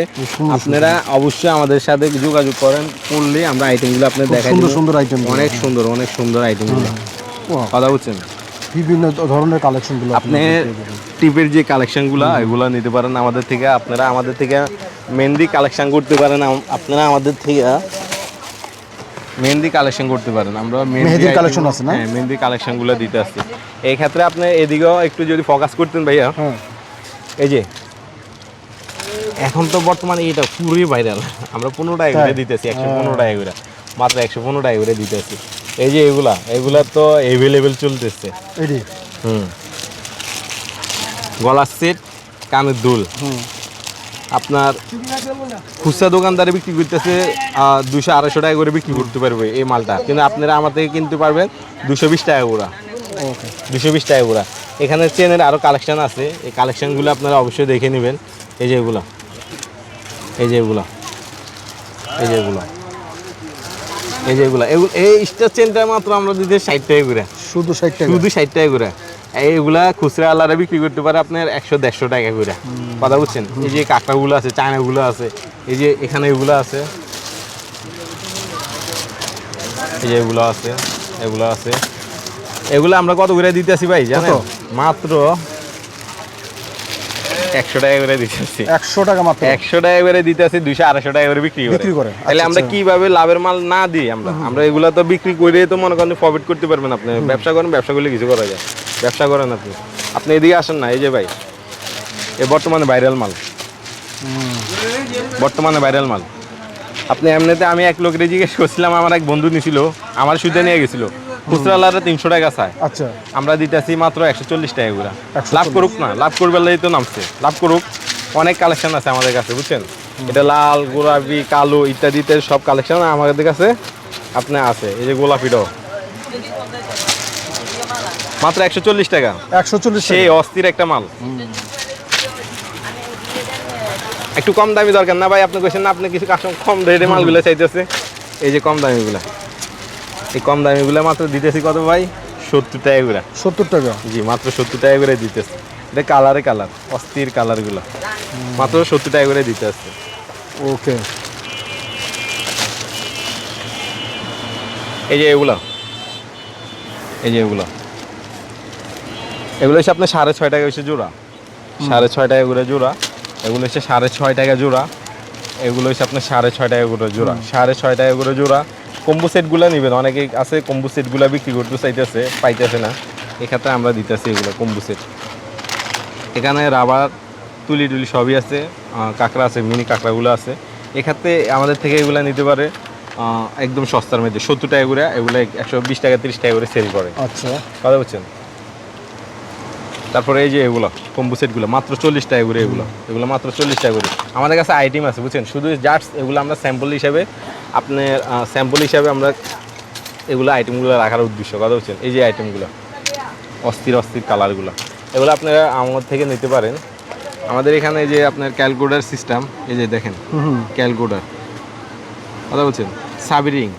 আপনারা অবশ্যই আমাদের সাথে যোগাযোগ করেন, করলে আমরা আইটেমগুলো আপনাদের দেখাই দেব। সুন্দর আইটেম, অনেক সুন্দর আইটেমগুলো, কথা বলছেন। বিভিন্ন ধরনের কালেকশনগুলো আপনি টিপের যে কালেকশনগুলো এগুলো নিতে পারেন আমাদের থেকে। আপনারা আমাদের থেকে মেহেন্দি কালেকশন করতে পারেন, আপনারা আমাদের থেকে মেহেন্দি কালেকশন করতে পারেন। আমরা মেহেন্দি কালেকশন আছে না, মেহেন্দি কালেকশনগুলো দিতে আসছি। এই ক্ষেত্রে আপনি এদিকেও একটু যদি ফোকাস করতেন ভাইয়া। এই যে এখন তো বর্তমানে এটা পুরোই ভাইরাল, আমরা 15 টাকা করে দিতেছি, 115 টাকা করে, মাত্র 115 টাকা করে দিতেছি। এই যে এগুলা তো এভেলেবেল চলতেছে। গলার সেট, কানের দুল, আপনার খুচরা দোকানদারে বিক্রি করতেছে 200-250 টাকা করে বিক্রি করতে পারবে এই মালটা, কিন্তু আপনারা আমার থেকে কিনতে পারবেন 220 টাকা করে। 220 টাকা করে। এখানে চেনের আরও কালেকশান আছে, এই কালেকশানগুলো আপনারা অবশ্যই দেখে নেবেন। এই যে এগুলো এই স্টার চেনটা মাত্র আমরা দিতে 60 টাকা করে, শুধু 60 টাকা করে। এইগুলা খুচরা আলাদা বিক্রি করতে পারে আপনার 100-150 টাকা করে, কথা বুঝছেন। এই যে কাঁকড়াগুলো আছে, চায়নাগুলো আছে, এই যে এখানে এগুলো আছে, এই যে এগুলো আছে। এগুলো আমরা কত করে দিতেছি ভাই জানেন? মাত্র 100 টাকা করে দিতেছি। 100 টাকা মাত্র, 100 টাকা করে দিতেছি, 200-250 টাকা করে বিক্রি করে। তাহলে আমরা কিভাবে লাভের মাল না দিই? আমরা এগুলা তো বিক্রি করে তো মনে করেন প্রফিট করতে পারবেন। আপনি ব্যবসা করেন, ব্যবসা করলে কিছু করা যায়। ব্যবসা করেন আপনি এদিকে আসেন না। এই যে ভাই, এ বর্তমানে ভাইরাল মাল, আপনি এমনিতে আমি এক লোকের জিজ্ঞেস করছিলাম, আমার এক বন্ধু নিছিল, আমার সুদে নিয়ে গেছিল, খুচরা আলাদা 300 টাকা চায়। আচ্ছা, আমরা দিতেছি মাত্র 140 টাকা করে। লাভ করুক না, লাভ করবার লাগি তো নামছে, লাভ করুক। অনেক কালেকশন আছে আমাদের কাছে, বুঝছেন। এটা লাল, গোলাপি, কালো ইত্যাদিতে সব কালেকশন আমাদের কাছে আপনি আছে। এই যে গোলাপিটাও মাত্র 140 টাকা। 140, সেই অস্থির একটা মাল। একটু কম দামি দরকার না ভাই? আপনি কইছেন না আপনি কিছু কাস্টমার কম রেটে মালগুলো চাইতেছে। এই যে কম দামিগুলো, এই কম দামিগুলো মাত্র দিতেছি কত ভাই? 70 টাকা করে। 70 টাকা? জি, মাত্র 70 টাকা করে দিতেছে। এটা কালার অস্থির কালারগুলো, মাত্র 70 টাকা করে দিতে আসছে। ওকে। এই যে এগুলো হচ্ছে আপনার 6.5 টাকা হচ্ছে জোড়া, 6.5 টাকা করে জোড়া। এগুলো হচ্ছে 6.5 টাকা জোড়া। এগুলো হচ্ছে আপনার 6.5 টাকা করে জোড়া, 6.5 টাকা করে জোড়া। কম্বো সেটগুলো নেবেন, অনেকেই আছে কম্বো সেটগুলো বিক্রি করতে চাইতেছে, পাইতেছে না। এক্ষেত্রে আমরা দিতেছি এগুলো কম্বো সেট। এখানে রাবার, তুলি সবই আছে, কাঁকড়া আছে, মিনি কাঁকড়াগুলো আছে। এক্ষেত্রে আমাদের থেকে এগুলো নিতে পারে একদম সস্তার মধ্যে, 70 টাকা করে। এগুলো 120 টাকা 30 টাকা করে সেল করে। আচ্ছা, কথা বলছেন। তারপরে এই যে এগুলো কম্বো সেটগুলো মাত্র 40 টাকা করে। এগুলো মাত্র 40 টাকা করে। আমাদের কাছে আইটেম আছে, বুঝছেন। শুধু জাস্ট এগুলো আমরা স্যাম্পল হিসাবে আমরা এগুলো আইটেমগুলো রাখার উদ্দেশ্য, কথা বলছেন। এই যে আইটেমগুলো অস্থির কালারগুলো, এগুলো আপনারা আমার থেকে নিতে পারেন। আমাদের এখানে যে আপনার ক্যালকুলেটার সিস্টেম, এই যে দেখেন ক্যালকুলেটার, কথা বলছেন। সাবিরিং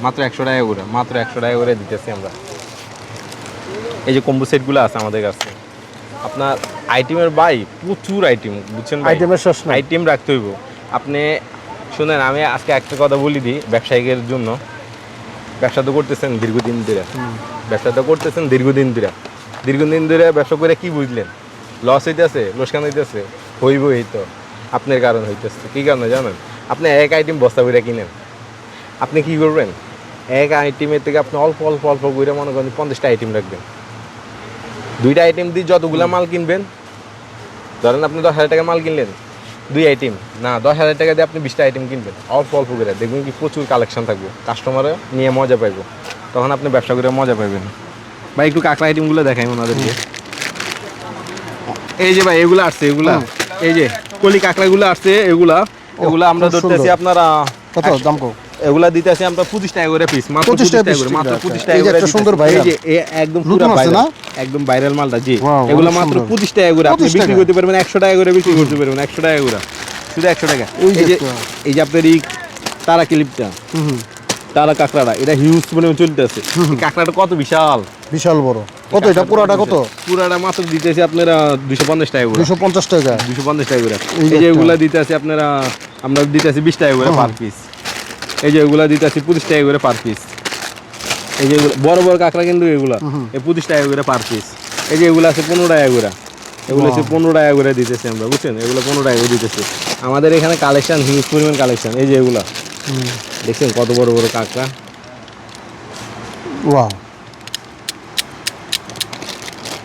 মাত্র 100 টাকা করে, মাত্র 100 টাকা করে দিতেছি আমরা। এই যে কম্বো সেটগুলো আছে আমাদের কাছে, আপনার আইটেমের প্রচুর আইটেম, বুঝছেন। আইটেম রাখতে হইব। আপনি শুনেন, আমি আজকে একটা কথা বলি দিই ব্যবসায়িকের জন্য। ব্যবসা তো করতেছেন দীর্ঘদিন ধরে, দীর্ঘদিন ধরে ব্যবসা করে কি বুঝলেন? লস হইতেছে, লোকসান হইতেছে, হইবই তো। আপনার কারণ হইতেছে, কী কারণে জানেন? আপনি এক আইটেম বস্তা করে কিনেন, আপনি কি করবেন? এক আইটেমের থেকে আপনি অল্প করে মনে করেন 50টা আইটেম রাখবেন। 2টা আইটেম দিয়ে যতগুলো মাল কিনবেন, ধরেন আপনি 10,000 টাকা মাল কিনলেন, 2 আইটেম না, 10,000 টাকা দিয়ে আপনি 20টা আইটেম কিনবেন, অল্প করে। দেখবেন কি প্রচুর কালেকশন থাকবে, কাস্টমারে নিয়ে মজা পাইব, তখন আপনি ব্যবসা করে মজা পাইবেন। ভাই একটু কাঁকড়া আইটেমগুলো দেখাই ওনাদেরকে। এই যে ভাই এগুলা আসছে, এগুলা এই যে কলি কাঁকড়াগুলো আসছে, এগুলা আমরা খুব ধরতেছি সুন্দর। আপনার কত দাম কো? এগুলা দিতেছি আমরা 25 টাকা করে পিস, মাত্র 25 25 টাকা টাকা করে, মাত্র piece 25 টাকা। টাকা এই যে করে একটা সুন্দর দিতেছি। এই viral। যে একদম পুরো নতুন আসছে ভাইরাল, না? একদম ভাইরাল মালটা জি। Wow, এগুলা অনেক মাত্র সুন্দর। 25 টাকা করে আপনি 25 বিক্রি টাকা। করতে পারবেন, 100 টাকা করে বিক্রি করতে পারবেন, 100 টাকা করে, শুধু 100 টাকা। এই যে এই যে একটা। এই যে আপনার এই তারা ক্লিপটা, হুম, তারা কাঁকড়াটা, এটা হিউজ পরিমাণে চলতেছে। এই কাঁকড়াটা কত বিশাল, বিশাল বড়। কত এটা পুরাটা কত? পুরাটা মাত্র দিতেছি আপনারা 250 টাকা করে, 250 টাকা। 250 টাকা করে। এই এই যে একটা। এগুলা দিতেছি আপনারা, আমরা দিতেছি 20 টাকা করে পার পিস। এই যে এগুলা দিতেছি 25 টাকা করে পার পিস। এই যে বড় বড় কাঁকড়া কিন্তু এগুলা এই 25 টাকা করে পার পিস। এই যে এগুলো আছে 15 টাকা করে, এগুলো আছে 15 টাকা করে দিতেছি আমরা, বুঝছেন? এগুলো 15 টাকা করে দিতেছি। আমাদের এখানে কালেকশন হিউজ পরিমাণ কালেকশন। এই যে এগুলা দেখছেন কত বড় বড় কাঁকড়া। ওয়াও।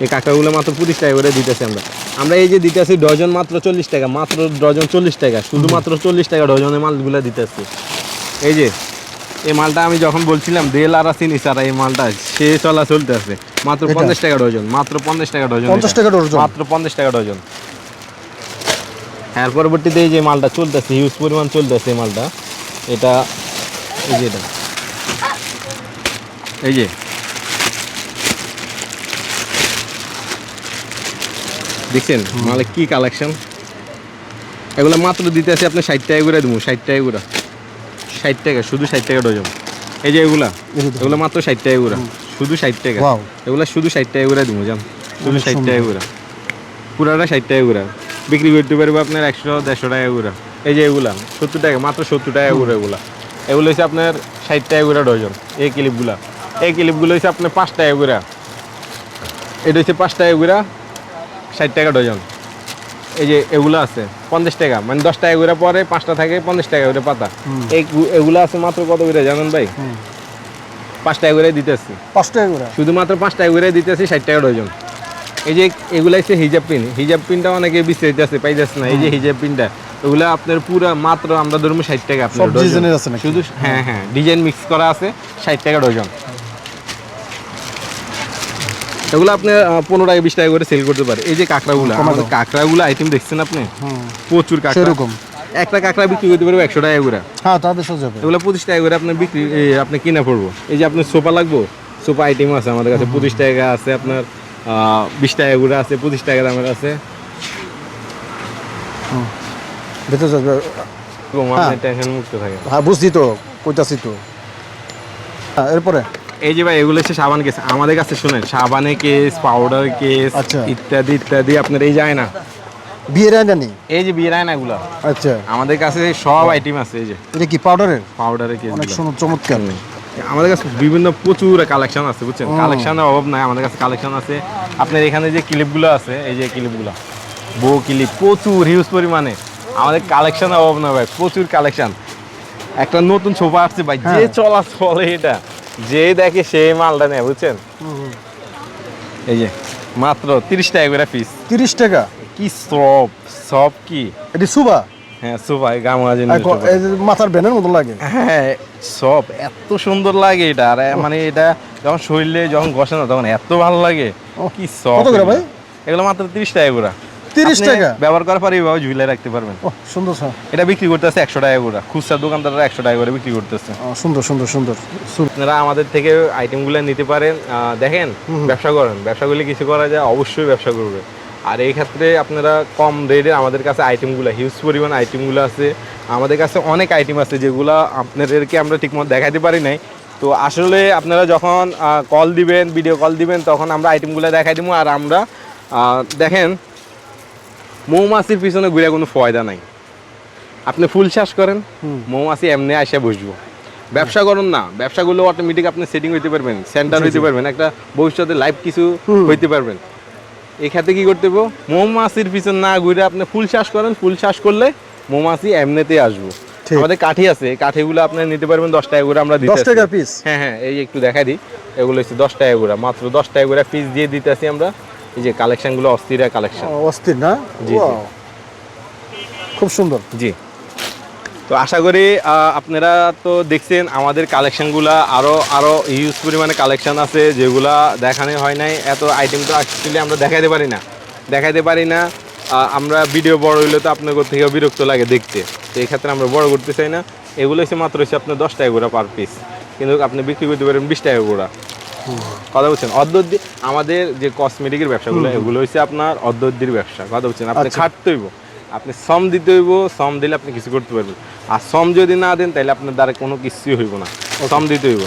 এই কাঁকড়াগুলো মাত্র 25 টাকা করে দিতেছি আমরা। আমরা এই যে দিতেছি ডজন মাত্র 40 টাকা, মাত্র ডজন 40 টাকা, শুধুমাত্র 40 টাকা ডজনের মালগুলো দিতেছি। এই যে এই মালটা আমি যখন বলছিলাম দেল আর চিনি সারা, এই মালটা সে চলা চলতেছে মাত্র এটা? 50 টাকা ডজন, মাত্র 50 টাকা ডজন, 50 টাকা ডজন? মাত্র 50 টাকা ডজন। হ্যাঁ, পরবর্তীতে এই যে মালটা চলতেছে হিউজ পরিমাণ চলতেছে এই মালটা, এটা এই যে এটা এই যে দেখছেন মালে কি কালেকশন। এগুলো মাত্র দিতে আছে আপনি 60 টাকা করে দেবো, 60 টাকা করে, 60 টাকা, শুধু 60 টাকা ডজন। এই যে এগুলা, এগুলো মাত্র 60 টাকা করে, শুধু 60 টাকা। Wow. এগুলো শুধু 60 টাকা করে দেবো, জান, শুধু অনেক 60 টাকা করে, পুরাটা 60 টাকা করে বিক্রি করতে পারবো আপনার 100-150 টাকা করে। এই যে এগুলা 70 টাকা, মাত্র 70 টাকা করে এগুলা। এগুলো হচ্ছে আপনার 60 টাকা করে ডজন। এই ক্লিপগুলো হচ্ছে আপনার 5 টাকা করে, এটা হচ্ছে 5 টাকা করে, 60 টাকা ডজন। এই যে এগুলো আছে 50 টাকা, মানে 10 টাকা করে পরে 5টা থাকে 50 টাকা করে পাতা। এগুলো আছে মাত্র কত করে জানেন ভাই? 5 টাকা করে দিতেছি, 5 টাকা করে। শুধুমাত্র 5 টাকা করে দিতেছি, 60 টাকা ডজন। এই যে এগুলো হচ্ছে হিজাব পিন, হিজাব পিনটা অনেকে বিস্তারিত আছে পাইতেছে না। এই যে হিজাব পিনটা, ওগুলো আপনার পুরো মাত্র আমরা ধরবো 60 টাকা আপনার সব ডজন। ডিজাইনের আছে নাকি? শুধু হ্যাঁ হ্যাঁ, ডিজাইন মিক্স করা আছে, 60 টাকা ডজন। এগুলো আপনি 15 টাকা 20 টাকা করে সেল করতে পারে। এই যে কাঁকড়াগুলো, আমাদের কাঁকড়াগুলো আইটেম দেখছেন আপনি, প্রচুর কাঁকড়া। সেরকম একটা কাঁকড়া বিক্রি করতে পারবো 100 টাকা করে। হ্যাঁ, তা বেচা যাবে। এগুলো 25 টাকা করে আপনার বিক্রি, আপনি কিনা পড়বো। এই যে আপনার সোফা লাগবো, সোফা আইটেম আছে আমাদের কাছে, 25 টাকা আছে আপনার, 20 টাকা করে আছে, 25 টাকা দামের আছে। বেচা যাবে। এরকম আপনি টেনশন মুক্ত থাকে। হ্যাঁ, বুঝছি তো, কইতাছি তো। হ্যাঁ, এরপরে এই যে ভাই এগুলো হচ্ছে সাবান কেস আমাদের কাছে, শুনেন, সাবানের কেস, পাউডার কেস, আচ্ছা। ইত্যাদি ইত্যাদি আপনার এই যায় না, বিয়ের আয়না নেই? এই যে বিয়ের আয়নাগুলো আচ্ছা, আমাদের কাছে সব আইটেম আছে। এই যে এটা কি পাউডারের? পাউডারের কেস, অনেক সুন্দর, চমৎকার। আমাদের কাছে বিভিন্ন প্রচুর কালেকশন আছে, বুঝছেন? কালেকশনের অভাব নাই, আমাদের কাছে কালেকশন আছে। আপনার এখানে যে ক্লিপগুলো আছে, এই যে ক্লিপগুলো, বউ ক্লিপ, প্রচুর হিউজ পরিমাণে। আমাদের কালেকশনের অভাব না ভাই, প্রচুর কালেকশন। একটা নতুন সোফা আসছে ভাই, যে চলা চলে, এটা যে দেখে সেই মালটা নেয়, বুঝছেন? এই যে মাত্র 30 টাকা করে পিস। 30 টাকা? কি সব সব কি, এটি সুবা? হ্যাঁ সোফা, গামাজিন, এই যে মাথার ব্যানের মতো লাগে। হ্যাঁ সব এত সুন্দর লাগে এটা। আর মানে এটা যখন শরীরে যখন ঘষে না তখন এত ভালো লাগে। কি সব। কত করে ভাই? এগুলো মাত্র 30 টাকা করে। 30 টাকা? ব্যবহার করার পরে এইভাবে ঝুলে রাখতে পারবেন। ও, সুন্দর স্যার। এটা বিক্রি করতেছে 100 টাকা করে, খুচরা দোকানদাররা 100 টাকা করে বিক্রি করতেছে। সুন্দর সুন্দর সুন্দর। আপনারা আমাদের থেকে আইটেমগুলো নিতে পারেন। দেখেন, ব্যবসা করেন, ব্যবসা করলে কিছু করা যায়, অবশ্যই ব্যবসা করবে। আর এই ক্ষেত্রে আপনারা কম রেটে আমাদের কাছে আইটেমগুলো, হিউজ পরিমাণ আইটেমগুলো আছে আমাদের কাছে, অনেক আইটেম আছে যেগুলো আপনাদেরকে আমরা ঠিকমতো দেখাতে পারি নাই। তো আসলে আপনারা যখন কল দিবেন, ভিডিও কল দিবেন, তখন আমরা আইটেমগুলো দেখাই দেবো। আর আমরা দেখেন, মৌমাছির পিছনে ঘুরে কোনো ফয়দা নাই। আপনি ফুল চাষ করেন, মৌমাছি এমনি আসে বসবো। ব্যবসা করুন না, ব্যবসা করলে অটোমেটিক আপনি সেটিং হইতে পারবেন, সেন্টার হইতে পারবেন, একটা ভবিষ্যতে লাইফ কিছু হইতে পারবেন। এই ক্ষেত্রে কি করতে হবে? মৌমাছির পিছন না ঘুরে আপনি ফুল চাষ করেন, ফুল চাষ করলে মৌমাছি এমনিতেই আসবো। আমাদের কাঠি আছে, কাঠিগুলো আপনি নিতে পারবেন 10 টাকা করে আমরা দিতেছি। 10 টাকা পিস? হ্যাঁ হ্যাঁ, এই একটু দেখাই দিই, এগুলো হচ্ছে 10 টাকা করে, মাত্র 10 টাকা করে পিস দিয়ে দিতেছি আমরা। এই যে কালেকশনগুলো অস্থির কালেকশন। অস্থির না? জি, খুব সুন্দর। জি। তো আশা করি আপনারা তো দেখছেন আমাদের কালেকশনগুলো, আরো হিউজ পরিমাণে কালেকশন আছে যেগুলা দেখানো হয় নাই। এত আইটেম তো অ্যাকচুয়ালি আমরা দেখাইতে পারি না, দেখাইতে পারি না। আমরা ভিডিও বড় হইলে তো আপনার থেকে বিরক্ত লাগে দেখতে, তো এই ক্ষেত্রে আমরা বড় করতে চাই না। এগুলো হচ্ছে মাত্র হচ্ছে আপনার 10 টাকা করে পার পিস, কিন্তু আপনি বিক্রি করতে পারেন 20 টাকা করে। কথা বলছেন অর্ধ আমাদের যে কসমেটিকের ব্যবসাগুলো এগুলো হচ্ছে আপনার অর্ধের ব্যবসা। কথা বলছেন আপনি খাটতে হইব, আপনি শ্রম দিতে হইব, শ্রম দিলে আপনি কিছু করতে পারবেন। আর শ্রম যদি না দেন তাহলে আপনার দ্বারা কোনো কিছুই হইব না। শ্রম দিতে হইব,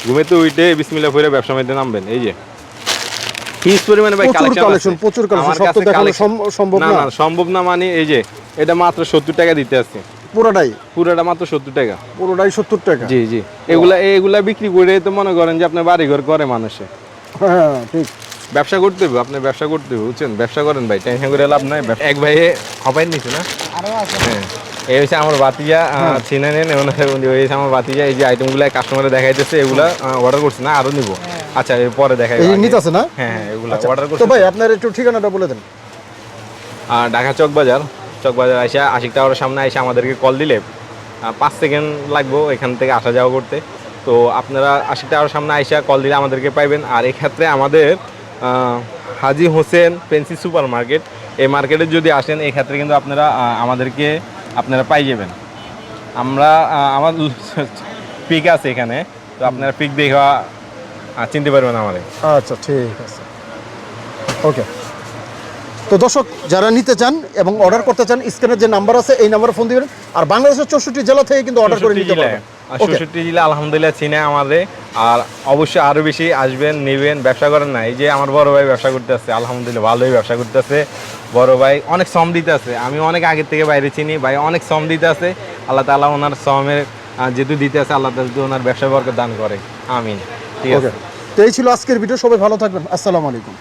ঘুমেতে উঠে বিসমিল্লাহ পড়ে ব্যবসা মধ্যে নামবেন। এই যে হিউজ পরিমাণে ভাই কালেকশন, প্রচুর কালেকশন, সব তো দেখানো সম্ভব না। না সম্ভব না, মানে এই যে এটা মাত্র 70 টাকা দিতে আছে, পুরোটা মাত্র 70 টাকা, পুরোটাই 70 টাকা। জি জি, এগুলা বিক্রি করে তো মনে করেন যে আপনার বাড়ি ঘর করে মানুষে। হ্যাঁ ঠিক, ব্যবসা করতে হবে, আপনি ব্যবসা করতে হবে, বুঝছেন? ব্যবসা করেন ভাই, টেনশন করে লাভ নাই। এক ভাই হপাই নিছে না, হ্যাঁ এই হচ্ছে আমার বাতিজা, চিনে নেন হয়েছে আমার বাতিজা। এই যে আইটেমগুলো কাস্টমারে দেখাইতেছে, এগুলা অর্ডার করছে না, আরো নিবো। আচ্ছা এরপরে দেখাই, এই নিতে আছে না? হ্যাঁ এগুলা অর্ডার করছে। তো ভাই আপনার একটু ঠিকানাটা বলে দেন। ঢাকা চকবাজার আইসা আশিক টাওয়ারের সামনে আইসা আমাদেরকে কল দিলে 5 সেকেন্ড লাগবো এখান থেকে আসা যাওয়া করতে। তো আপনারা আশিক টাওয়ারের সামনে আইসা কল দিলে আমাদেরকে পাইবেন। আর এক্ষেত্রে আমাদের হাজী হোসেন ফ্যান্সি সুপার মার্কেট, এই মার্কেটে যদি আসেন এক্ষেত্রে কিন্তু আপনারা আমাদেরকে পাই যাবেন। আমরা আমার পিক আছে এখানে, তো আপনারা পিক দেখা চিনতে পারবেন আমাদের। আচ্ছা ঠিক আছে, ওকে। তো দর্শক যারা নিতে চান এবং অর্ডার করতে চান, স্ক্রিনে যে নাম্বার আছে এই নাম্বারে ফোন দিবেন। আর বাংলাদেশের 64 জেলা থেকে কিন্তু অর্ডার করে নিতে পারবেন। 64 জেলা আলহামদুলিল্লাহ চিনে আমাদের। আর অবশ্যই আরো বেশি আসবেন, নেবেন, ব্যবসা করেন না। এই যে আমার বড় ভাই ব্যবসা করতে আছে, আলহামদুলিল্লাহ ভালোই ব্যবসা করতে আছে। বড় ভাই অনেক শ্রম দিতে আছে, আমি অনেক আগের থেকে বাইরে চিনি, ভাই অনেক শ্রম দিতে আছে। আল্লাহ তাআলা ওনার শ্রমের যেহেতু দিতে আছে, আল্লাহ তাআলা ওনার ব্যবসা বরকত দান করে, আমিন। ঠিক আছে, তো এই ছিল আজকের ভিডিও। সবাই ভালো থাকবেন, আসসালামু আলাইকুম।